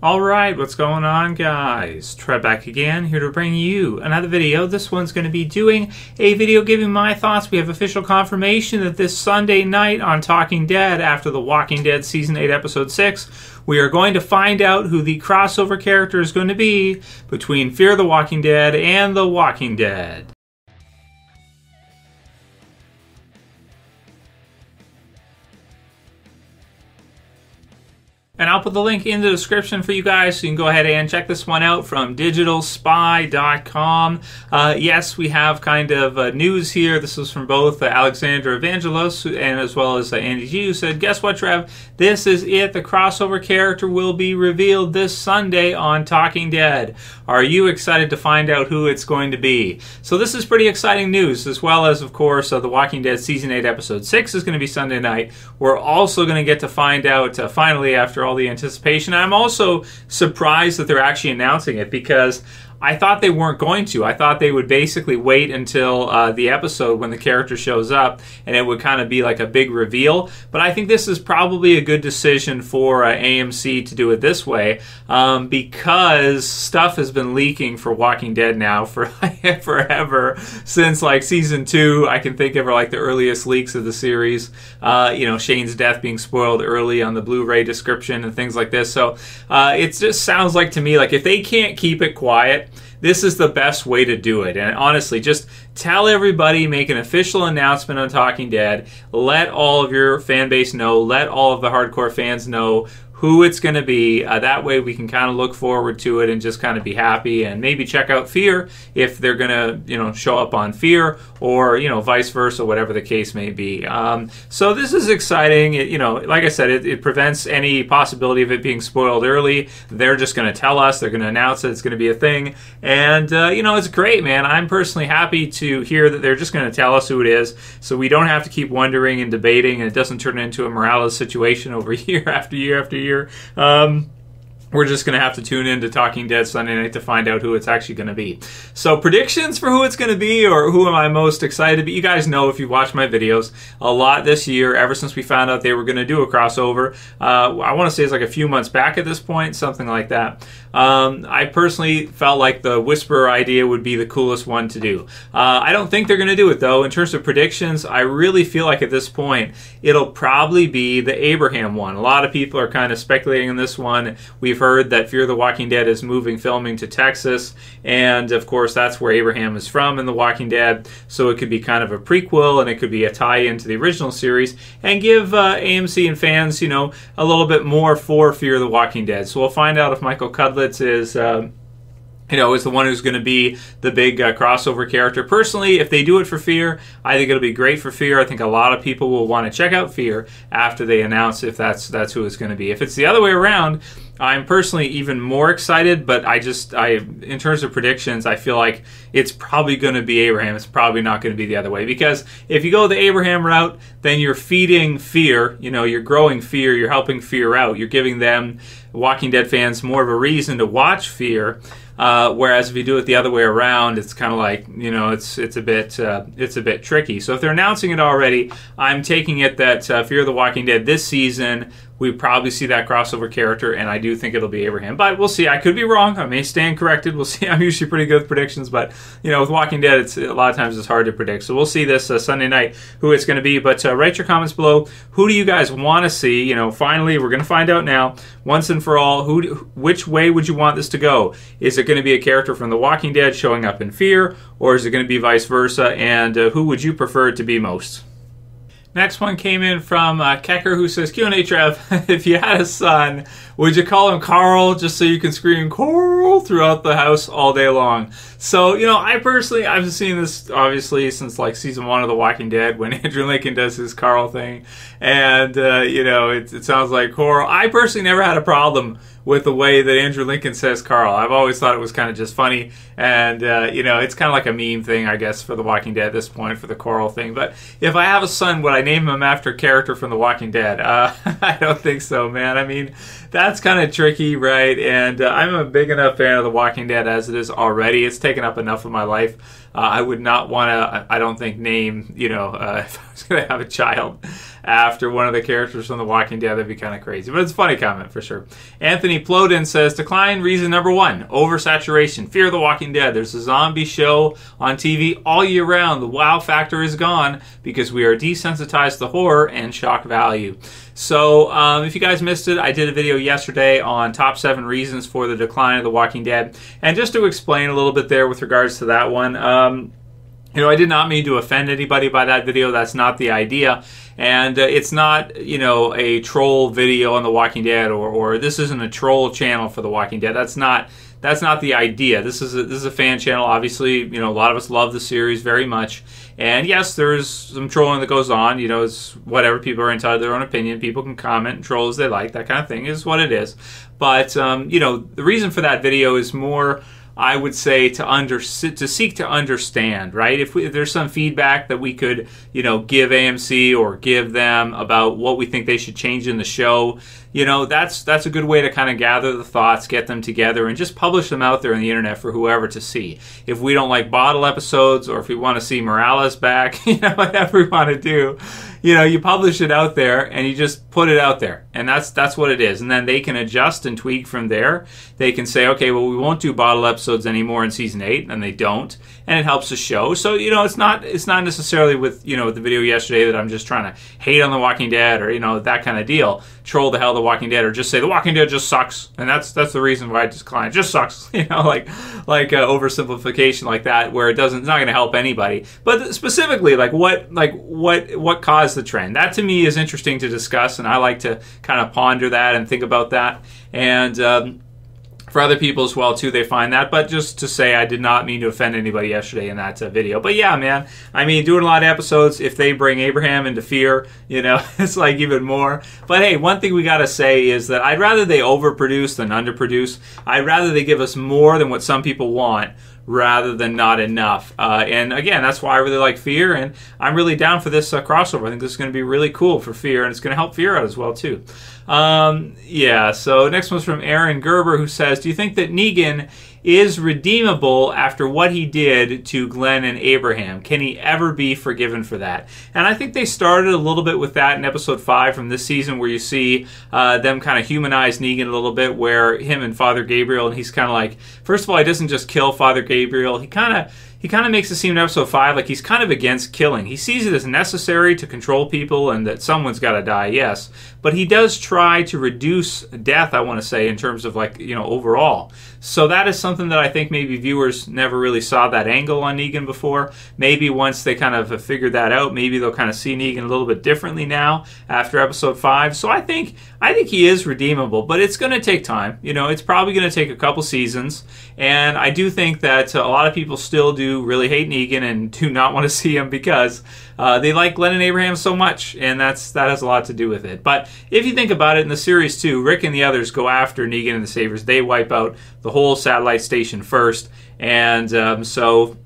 Alright, what's going on, guys? Trev back again, here to bring you another video. This one's going to be doing a video giving my thoughts. We have official confirmation that this Sunday night on Talking Dead, after The Walking Dead Season 8, Episode 6, we are going to find out who the crossover character is going to be between Fear the Walking Dead and The Walking Dead. And I'll put the link in the description for you guys so you can go ahead and check this one out from digitalspy.com. Yes, we have kind of news here. This is from both Alexander Evangelos and as well as Andy G, who said, guess what, Trev? This is it. The crossover character will be revealed this Sunday on Talking Dead. Are you excited to find out who it's going to be? So this is pretty exciting news, as well as, of course, The Walking Dead Season 8, Episode 6 is going to be Sunday night. We're also going to get to find out, finally, after all the anticipation. I'm also surprised that they're actually announcing it, because I thought they weren't going to. I thought they would basically wait until the episode when the character shows up, and it would kind of be like a big reveal. But I think this is probably a good decision for AMC to do it this way, because stuff has been leaking for Walking Dead now for forever, since like season 2. I can think of like the earliest leaks of the series. Shane's death being spoiled early on the Blu-ray description and things like this. So it just sounds like to me like if they can't keep it quiet, this is the best way to do it. And honestly, just tell everybody, make an official announcement on Talking Dead, let all of your fan base know, let all of the hardcore fans know who it's going to be. That way we can kind of look forward to it and just kind of be happy, and maybe check out Fear if they're going to, show up on Fear, or, vice versa, whatever the case may be. So this is exciting. Like I said, it prevents any possibility of it being spoiled early. They're just going to tell us. They're going to announce that it's going to be a thing. And, it's great, man. I'm personally happy to hear that they're just going to tell us who it is, so we don't have to keep wondering and debating, and it doesn't turn into a Morales situation over year after year after year. We're just going to have to tune in to Talking Dead Sunday night to find out who it's actually going to be. So predictions for who it's going to be, or who am I most excited to be? You guys know, if you've watched my videos, a lot this year, ever since we found out they were going to do a crossover. I want to say it's like a few months back at this point, something like that. I personally felt like the Whisperer idea would be the coolest one to do. I don't think they're going to do it, though. In terms of predictions, I really feel like at this point, it'll probably be the Abraham one. A lot of people are kind of speculating on this one. We've heard that Fear the Walking Dead is moving filming to Texas, and of course that's where Abraham is from in The Walking Dead, so it could be kind of a prequel, and it could be a tie-in to the original series, and give AMC and fans, a little bit more for Fear the Walking Dead. So we'll find out if Michael Cudlitz is is the one who's going to be the big crossover character. Personally, if they do it for Fear, I think it'll be great for Fear. I think a lot of people will want to check out Fear after they announce if that's who it's going to be. If it's the other way around, I'm personally even more excited, but in terms of predictions, I feel like it's probably going to be Abraham. It's probably not going to be the other way, because if you go the Abraham route, then you're feeding Fear, you're growing Fear, you're helping Fear out, you're giving them, Walking Dead fans, more of a reason to watch Fear. Whereas if you do it the other way around, it's kind of like, it's a bit tricky. So if they're announcing it already, I'm taking it that Fear the Walking Dead this season, we probably see that crossover character, and I do think it'll be Abraham. But we'll see. I could be wrong. I may stand corrected. We'll see. I'm usually pretty good with predictions, but with Walking Dead, it's a lot of times it's hard to predict. So we'll see this Sunday night who it's going to be. But write your comments below. Who do you guys want to see? Finally, we're going to find out now, once and for all. Which way would you want this to go? Is it going to be a character from The Walking Dead showing up in Fear, or is it going to be vice versa? And who would you prefer it to be most? Next one came in from Kekker, who says, Q&A Trev, if you had a son, would you call him Carl just so you can scream Carl throughout the house all day long? So, I personally, I've seen this obviously since like season 1 of The Walking Dead, when Andrew Lincoln does his Carl thing, and it sounds like Carl. I personally never had a problem with the way that Andrew Lincoln says Carl. I've always thought it was kind of just funny, and it's kind of like a meme thing, I guess, for The Walking Dead at this point, for the Coral thing. But if I have a son, would I name him after a character from The Walking Dead? I don't think so, man. I mean, that's kind of tricky, right? And I'm a big enough fan of The Walking Dead as it is already. It's taken up enough of my life. I would not want to, I don't think, name, if I was going to have a child after one of the characters from The Walking Dead. That'd be kind of crazy. But it's a funny comment for sure. Anthony Plowden says, decline reason number 1, oversaturation. Fear the Walking Dead. There's a zombie show on TV all year round. The wow factor is gone because we are desensitized to horror and shock value. So if you guys missed it, I did a video yesterday on top 7 reasons for the decline of The Walking Dead. And just to explain a little bit there with regards to that one, you know, I did not mean to offend anybody by that video. That's not the idea. And it's not, you know, a troll video on The Walking Dead, or this isn't a troll channel for The Walking Dead. That's not the idea. This is a fan channel. Obviously, you know, a lot of us love the series very much. And yes, there's some trolling that goes on. You know, it's whatever. People are entitled to their own opinion. People can comment and troll as they like. That kind of thing is what it is. But, you know, the reason for that video is more, I would say, to seek to understand, right? If there's some feedback that we could, you know, give AMC or give them about what we think they should change in the show, you know, that's a good way to kind of gather the thoughts, get them together, and just publish them out there on the internet for whoever to see. If we don't like bottle episodes, or if we want to see Morales back, you know, whatever we want to do, you know, you publish it out there and you just put it out there, and that's what it is. And then they can adjust and tweak from there. They can say, okay, well, we won't do bottle episodes anymore in season 8, and they don't, and it helps the show. So, you know, it's not necessarily with, you know, the video yesterday that I'm just trying to hate on The Walking Dead, or, you know, that kind of deal, troll the hell The Walking Dead, or just say The Walking Dead just sucks, and that's the reason why I decline. It just sucks, you know, like oversimplification like that, where it's not going to help anybody. But specifically, what caused the trend? That to me is interesting to discuss, and I like to kind of ponder that and think about that. And for other people as well, too, they find that. But just to say, I did not mean to offend anybody yesterday in that video. But yeah, man, I mean, doing a lot of episodes, if they bring Abraham into fear, you know, it's like even more. But hey, one thing we got to say is that I'd rather they overproduce than underproduce. I'd rather they give us more than what some people want, rather than not enough. And again, that's why I really like Fear, and I'm really down for this crossover. I think this is going to be really cool for Fear, and it's going to help Fear out as well, too. Yeah, so next one's from Aaron Gerber, who says, do you think that Negan is redeemable after what he did to Glenn and Abraham? Can he ever be forgiven for that? And I think they started a little bit with that in episode 5 from this season, where you see them kind of humanize Negan a little bit, where him and Father Gabriel, and he's kind of like, first of all, he doesn't just kill Father Gabriel, he kind of makes it seem in episode 5 like he's kind of against killing. He sees it as necessary to control people and that someone's got to die, yes. But he does try to reduce death, I want to say, in terms of, like, you know, overall. So that is something that I think maybe viewers never really saw that angle on Negan before. Maybe once they kind of have figured that out, maybe they'll kind of see Negan a little bit differently now after episode 5. So I think he is redeemable, but it's going to take time. You know, it's probably going to take a couple seasons. And I do think that a lot of people still do really hate Negan and do not want to see him because they like Glenn and Abraham so much, and that has a lot to do with it. But if you think about it, in the series too, Rick and the others go after Negan and the Sabers. They wipe out the whole satellite station first, and so,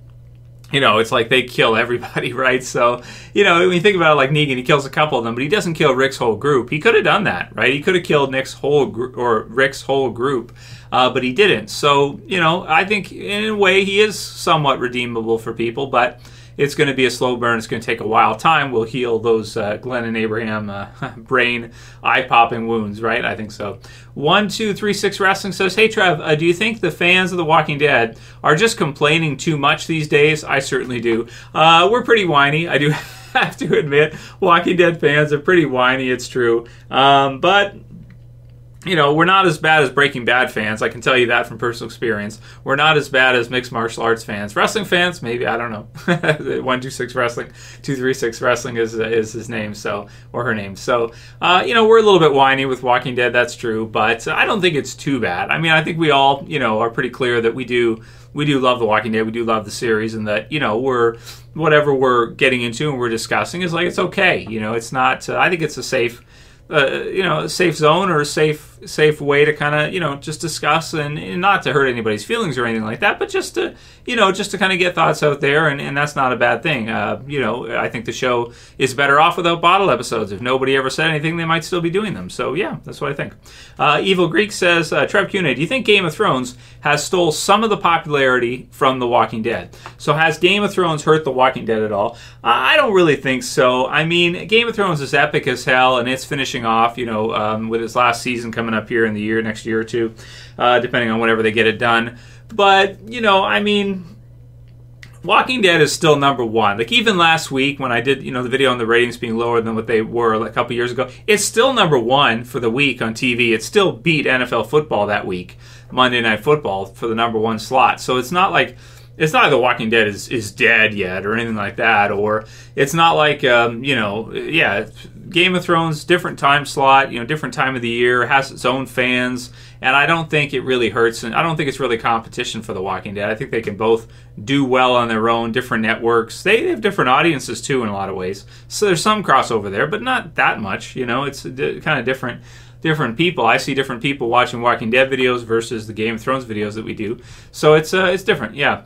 you know, it's like they kill everybody, right? So, you know, when you think about it, like Negan, he kills a couple of them, but he doesn't kill Rick's whole group. He could have done that, right? He could have killed Rick's whole group, but he didn't. So, you know, I think in a way he is somewhat redeemable for people, but it's going to be a slow burn. It's going to take a while. Time will heal those Glenn and Abraham brain eye-popping wounds, right? I think so. 1236 Wrestling says, hey, Trev, do you think the fans of The Walking Dead are just complaining too much these days? I certainly do. We're pretty whiny. I do have to admit, Walking Dead fans are pretty whiny. It's true. But you know, we're not as bad as Breaking Bad fans. I can tell you that from personal experience. We're not as bad as mixed martial arts fans. Wrestling fans, maybe, I don't know. 126 Wrestling, 236 Wrestling is his name, so, or her name. So, you know, we're a little bit whiny with Walking Dead, that's true, but I don't think it's too bad. I mean, I think we all, you know, are pretty clear that we do love The Walking Dead, we do love the series, and that, you know, whatever we're getting into and we're discussing is like, it's okay. You know, it's not, I think it's a safe safe zone or a safe way to kind of, just discuss and not to hurt anybody's feelings or anything like that, but just to kind of get thoughts out there, and that's not a bad thing. I think the show is better off without bottle episodes. If nobody ever said anything, they might still be doing them. So yeah, that's what I think. Evil Greek says, Trev Q&A, do you think Game of Thrones has stole some of the popularity from The Walking Dead? So has Game of Thrones hurt The Walking Dead at all? I don't really think so. I mean, Game of Thrones is epic as hell, and it's finishing off, with its last season coming up here in the next year or two, depending on whenever they get it done. But, Walking Dead is still number one. Like, even last week when I did, the video on the ratings being lower than what they were a couple years ago, it's still number one for the week on TV. It still beat NFL football that week, Monday Night Football, for the number one slot. So it's not like The Walking Dead is dead yet or anything like that, or it's not like, Game of Thrones, different time slot, different time of the year, has its own fans, and I don't think it really hurts, and I don't think it's really competition for The Walking Dead. I think they can both do well on their own, different networks. They have different audiences, too, in a lot of ways. So there's some crossover there, but not that much, it's kind of different people. I see different people watching Walking Dead videos versus the Game of Thrones videos that we do. So it's different, yeah.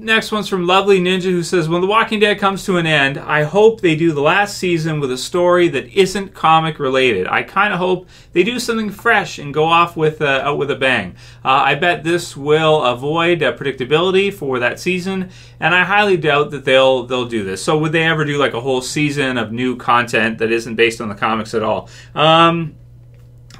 Next one's from Lovely Ninja, who says, when The Walking Dead comes to an end, I hope they do the last season with a story that isn't comic related. I kind of hope they do something fresh and go off with out with a bang. I bet this will avoid predictability for that season, and I highly doubt that they'll do this. So would they ever do like a whole season of new content that isn't based on the comics at all?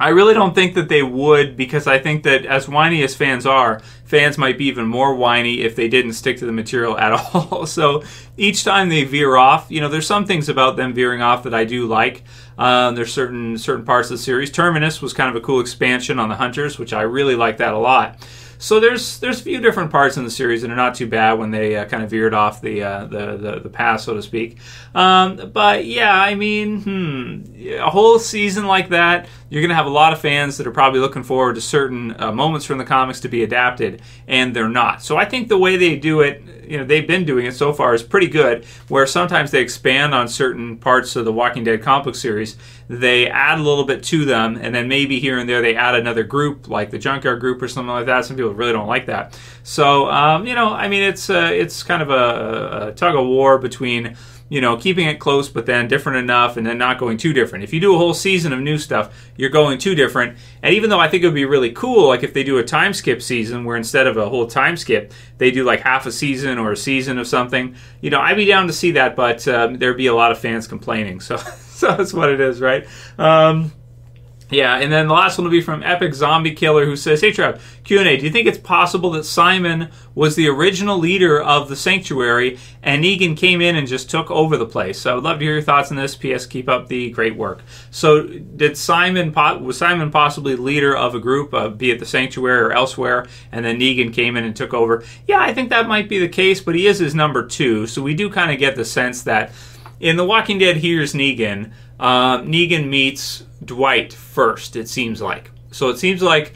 I really don't think that they would, because I think that as whiny as fans are, fans might be even more whiny if they didn't stick to the material at all. So each time they veer off, there's some things about them veering off that I do like. There's certain parts of the series. Terminus was kind of a cool expansion on the Hunters, which I really like that a lot. So there's a few different parts in the series that are not too bad when they kind of veered off the path, so to speak. But yeah, I mean, a whole season like that, you're going to have a lot of fans that are probably looking forward to certain moments from the comics to be adapted, and they're not. So I think the way they do it, they've been doing it so far, is pretty good, where sometimes they expand on certain parts of the Walking Dead comic book series. They add a little bit to them, and then maybe here and there they add another group, like the Junkyard Group or something like that. Some people really don't like that. So, I mean, it's kind of a tug of war between, keeping it close but then different enough and then not going too different. If you do a whole season of new stuff, you're going too different. And even though I think it would be really cool, like if they do a time skip season where instead of a whole time skip, they do like half a season or a season of something, I'd be down to see that, but there'd be a lot of fans complaining. So that's what it is, right? Yeah, and then the last one will be from Epic Zombie Killer, who says, hey Trev, Q&A, do you think it's possible that Simon was the original leader of the Sanctuary and Negan came in and just took over the place? So I would love to hear your thoughts on this. P.S. Keep up the great work. So was Simon possibly leader of a group, be it the Sanctuary or elsewhere, and then Negan came in and took over? Yeah, I think that might be the case, but he is his number two, so we do kind of get the sense that in The Walking Dead, here's Negan. Negan meets Dwight first, it seems like. So it seems like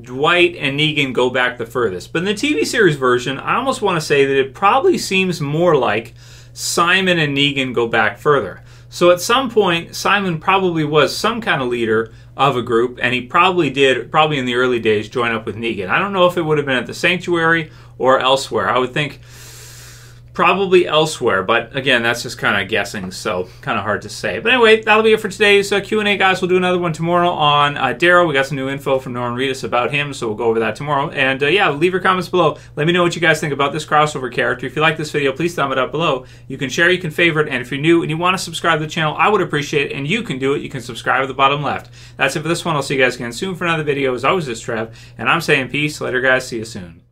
Dwight and Negan go back the furthest. But in the TV series version, I almost want to say that it probably seems more like Simon and Negan go back further. So at some point, Simon probably was some kind of leader of a group, and he probably in the early days, join up with Negan. I don't know if it would have been at the Sanctuary or elsewhere. I would think probably elsewhere, but again, that's just kind of guessing, so kind of hard to say. But anyway, that'll be it for today's Q&A, guys. We'll do another one tomorrow on Daryl. We got some new info from Norman Reedus about him, so we'll go over that tomorrow. And yeah, leave your comments below. Let me know what you guys think about this crossover character. If you like this video, please thumb it up below. You can share, you can favorite, and if you're new and you want to subscribe to the channel, I would appreciate it, and you can do it. You can subscribe at the bottom left. That's it for this one. I'll see you guys again soon for another video. As always, this is Trev, and I'm saying peace. Later, guys. See you soon.